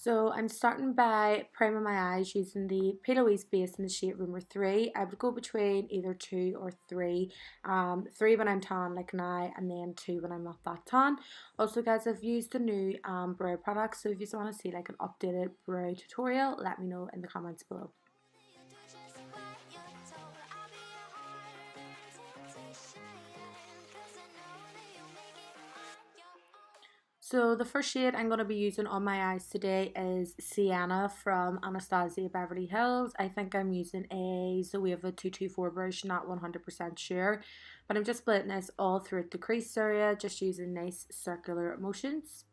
So I'm starting by priming my eyes using the Pillowy base in the shade Rumor 3. I would go between either 2 or 3. 3 when I'm tan like now, and then 2 when I'm not that tan. Also guys, I've used the new brow products, so if you want to see like an updated brow tutorial, let me know in the comments below. So the first shade I'm going to be using on my eyes today is Sienna from Anastasia Beverly Hills. I think I'm using a Zoeva 224 brush, not 100% sure. But I'm just blending this all throughout the crease area, just using nice circular motions.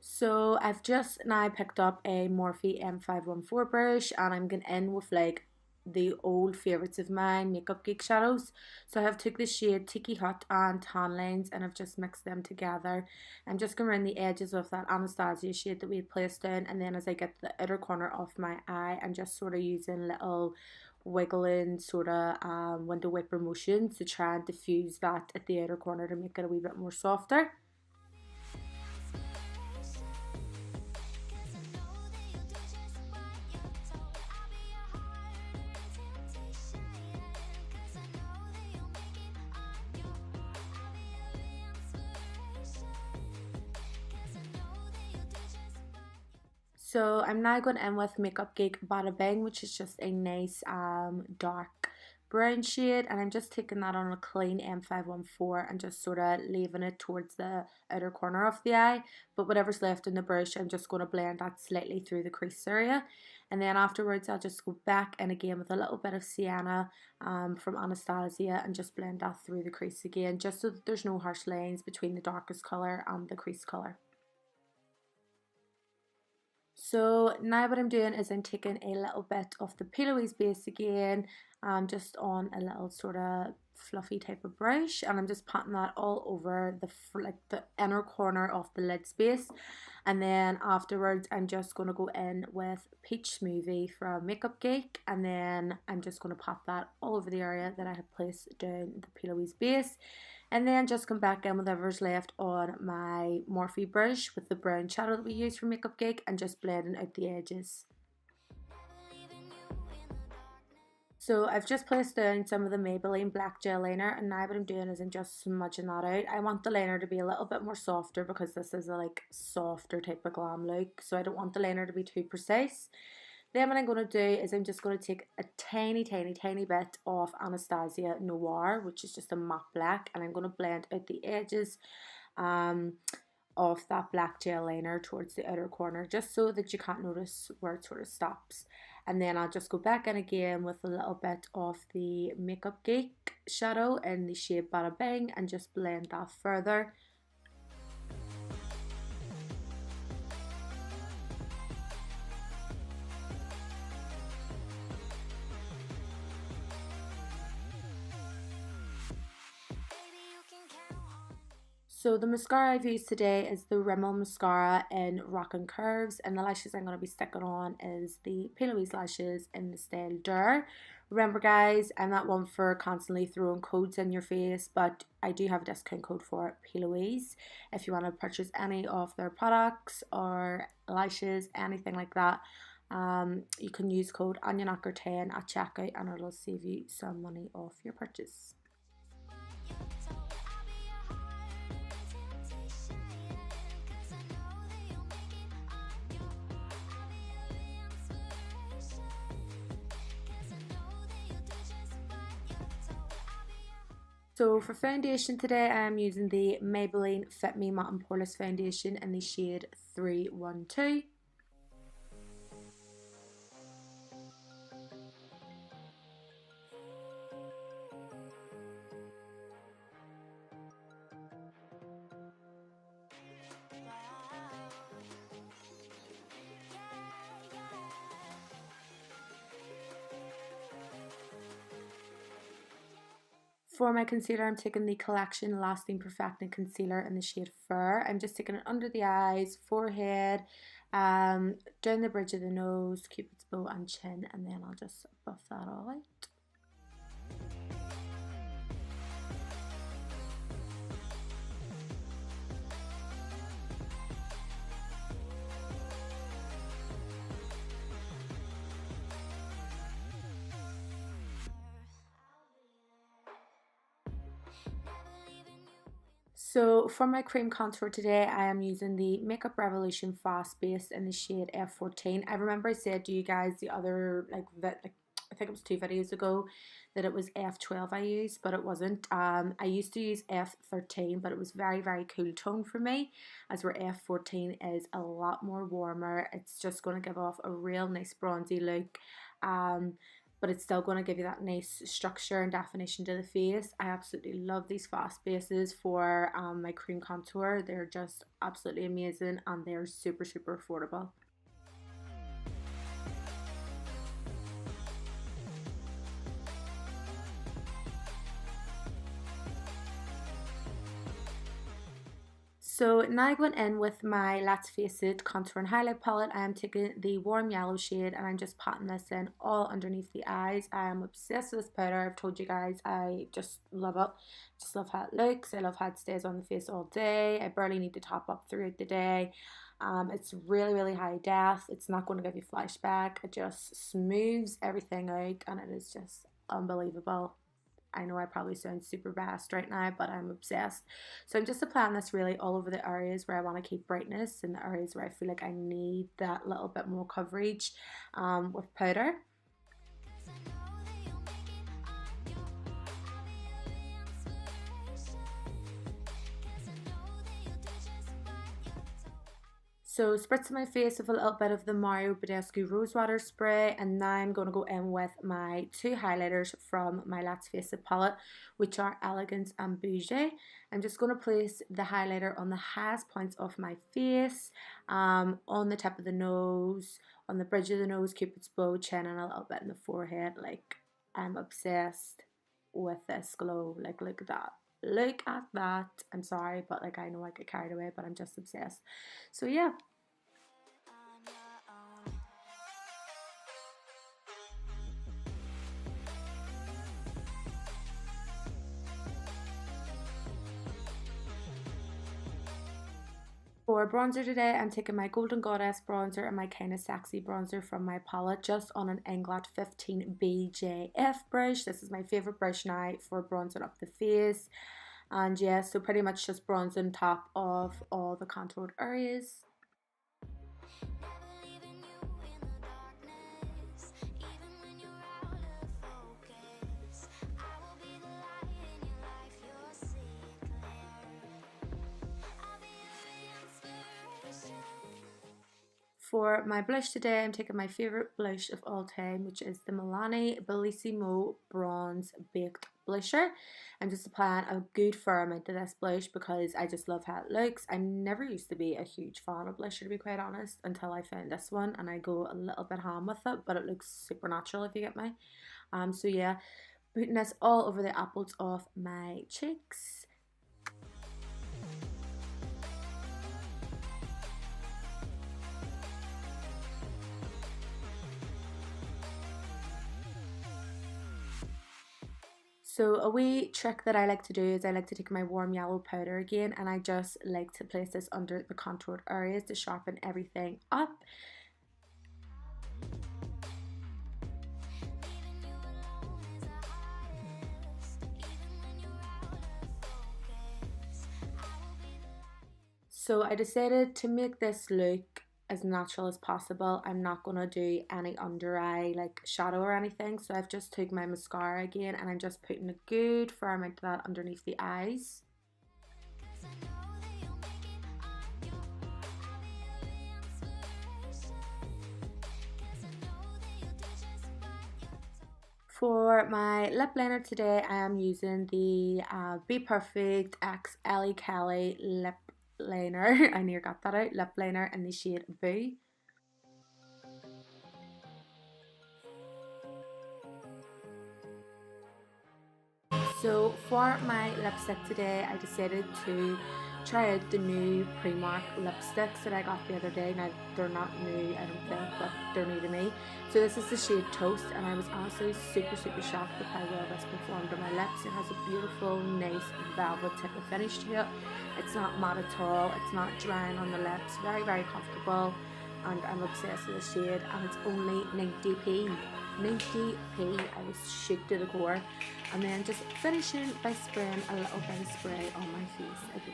So I've just now picked up a Morphe M514 brush, and I'm going in with like the old favourites of mine, Makeup Geek shadows. So I have took the shade Tiki Hot and Tan Lines, and I've just mixed them together. I'm just going around the edges of that Anastasia shade that we had placed in, and then as I get to the outer corner of my eye, I'm just sort of using little wiggling sort of window wiper motions to try and diffuse that at the outer corner to make it a wee bit more softer. So I'm now going in with Makeup Geek Bada Bing, which is just a nice dark brown shade, and I'm just taking that on a clean M514 and just sort of leaving it towards the outer corner of the eye, but whatever's left in the brush I'm just going to blend that slightly through the crease area, and then afterwards I'll just go back in again with a little bit of Sienna from Anastasia and just blend that through the crease again, just so that there's no harsh lines between the darkest colour and the crease colour. So now what I'm doing is I'm taking a little bit of the Pillowy base again, just on a little sort of fluffy type of brush, and I'm just patting that all over the inner corner of the lid space, and then afterwards I'm just going to go in with Peach Smoothie from Makeup Geek, and then I'm just going to pat that all over the area that I had placed down the Pillowy base. And then just come back in with whatever's left on my Morphe brush with the brown shadow that we used for Makeup Geek and just blending out the edges. So I've just placed down some of the Maybelline black gel liner, and now what I'm doing is I'm just smudging that out. I want the liner to be a little bit more softer because this is a like softer type of glam look, so I don't want the liner to be too precise. Then what I'm going to do is I'm just going to take a tiny bit of Anastasia Noir, which is just a matte black, and I'm going to blend out the edges of that black gel liner towards the outer corner, just so that you can't notice where it sort of stops. And then I'll just go back in again with a little bit of the Makeup Geek shadow in the shade Bada Bing and just blend that further. So the mascara I've used today is the Rimmel mascara in Rockin' Curves, and the lashes I'm going to be sticking on is the Pillowy lashes in the style Dur. Remember guys, I'm not one for constantly throwing codes in your face, but I do have a discount code for Pillowy's. If you want to purchase any of their products or lashes, anything like that, you can use code ANYAKNOCKER10 at checkout and it'll save you some money off your purchase. So for foundation today, I am using the Maybelline Fit Me Matte and Poreless Foundation in the shade 312. For my concealer, I'm taking the Collection Lasting Perfecting Concealer in the shade Fur. I'm just taking it under the eyes, forehead, down the bridge of the nose, cupid's bow and chin, and then I'll just buff that all out. So for my cream contour today, I am using the Makeup Revolution Fast Base in the shade F14. I remember I said to you guys the other, I think it was 2 videos ago, that it was F12 I used, but it wasn't. I used to use F13, but it was very, very cool tone for me, as where F14 is a lot more warmer. It's just going to give off a real nice bronzy look. But it's still going to give you that nice structure and definition to the face. I absolutely love these fast bases for my cream contour. They're just absolutely amazing and they're super, super affordable. So now going in with my Let's Face It contour and highlight palette, I am taking the warm yellow shade and I'm just patting this in all underneath the eyes. I am obsessed with this powder. I've told you guys I just love it. Just love how it looks. I love how it stays on the face all day. I barely need to top up throughout the day. It's really, really high def. It's not going to give you flashback. It just smooths everything out and it is just unbelievable. I know I probably sound super best right now, but I'm obsessed. So I'm just applying this really all over the areas where I want to keep brightness and the areas where I feel like I need that little bit more coverage with powder. So spritzing my face with a little bit of the Mario Badescu Rosewater Spray, and now I'm going to go in with my 2 highlighters from my Let's Face It palette, which are Elegance and Bougie. I'm just going to place the highlighter on the highest points of my face, on the tip of the nose, on the bridge of the nose, cupid's bow, chin, and a little bit in the forehead. Like, I'm obsessed with this glow. Like, look at that. Look at that. I'm sorry, but like I know I get carried away, but I'm just obsessed. So yeah. For bronzer today, I'm taking my Golden Goddess bronzer and my Kinda Sexy bronzer from my palette, just on an Inglot 15 BJF brush. This is my favourite brush now for bronzing up the face. And yeah, so pretty much just bronzing top of all the contoured areas. For my blush today, I'm taking my favourite blush of all time, which is the Milani Bellissimo Bronze Baked Blusher. I'm just applying a good fair amount of this blush because I just love how it looks. I never used to be a huge fan of blusher, to be quite honest, until I found this one, and I go a little bit ham with it, but it looks super natural if you get me. So yeah, putting this all over the apples of my cheeks. So a wee trick that I like to do is I like to take my warm yellow powder again and I just like to place this under the contoured areas to sharpen everything up. So I decided to make this look as natural as possible. I'm not going to do any under eye like shadow or anything, so I've just took my mascara again and I'm just putting a good fair amount of that underneath the eyes. For my lip liner today, I am using the Be Perfect X Ellie Kelly lip liner. I near got that out. Lip liner in the shade Boo. So for my lipstick today, I decided to try out the new Primark lipsticks that I got the other day. Now they're not new, I don't think, but they're new to me. So this is the shade Toast, and I was honestly super shocked with how well this performed on my lips. It has a beautiful, nice velvet type of finish to it. It's not matte at all, it's not drying on the lips, very comfortable, and I'm obsessed with the shade, and it's only 90p. 90p, I was shook to the core. And then just finishing by spraying a little bit of spray on my face again.